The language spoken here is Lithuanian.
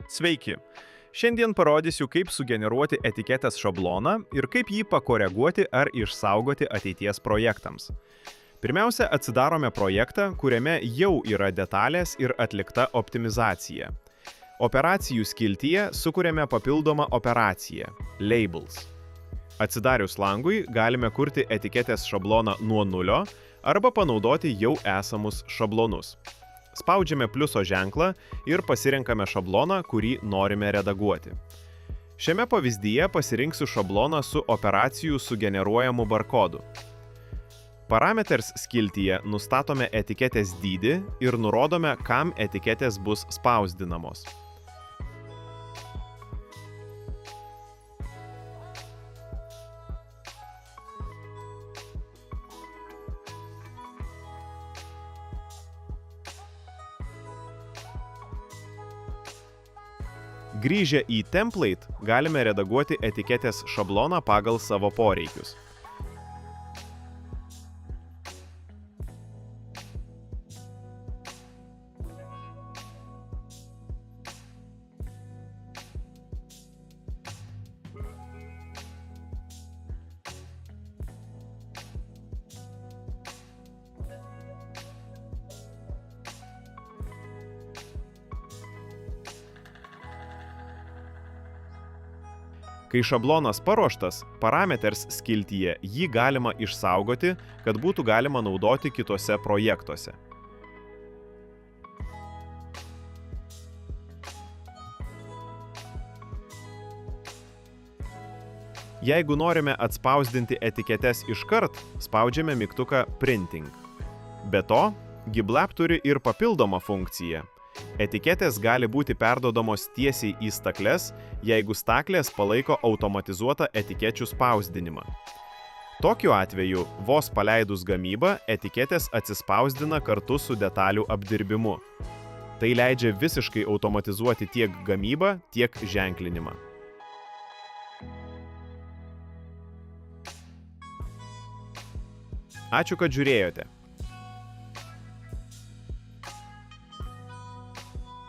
Sveiki! Šiandien parodysiu, kaip sugeneruoti etiketės šabloną ir kaip jį pakoreguoti ar išsaugoti ateities projektams. Pirmiausia, atsidarome projektą, kuriame jau yra detalės ir atlikta optimizacija. Operacijų skiltyje sukuriame papildomą operaciją – Labels. Atsidarius langui galime kurti etiketės šabloną nuo nulio arba panaudoti jau esamus šablonus. Spaudžiame pliuso ženklą ir pasirenkame šabloną, kurį norime redaguoti. Šiame pavyzdyje pasirinksiu šabloną su operacijų sugeneruojamu barkodu. Parameters skiltyje nustatome etiketės dydį ir nurodome, kam etiketės bus spausdinamos. Grįžę į template galime redaguoti etiketės šabloną pagal savo poreikius. Kai šablonas paruoštas, parameters skiltyje jį galima išsaugoti, kad būtų galima naudoti kitose projektuose. Jeigu norime atspausdinti etiketes iškart, spaudžiame mygtuką Printing. Be to, GitLab turi ir papildomą funkciją. Etiketės gali būti perduodamos tiesiai į stakles, jeigu staklės palaiko automatizuotą etikečių spausdinimą. Tokiu atveju, vos paleidus gamybą, etiketės atsispausdina kartu su detalių apdirbimu. Tai leidžia visiškai automatizuoti tiek gamybą, tiek ženklinimą. Ačiū, kad žiūrėjote.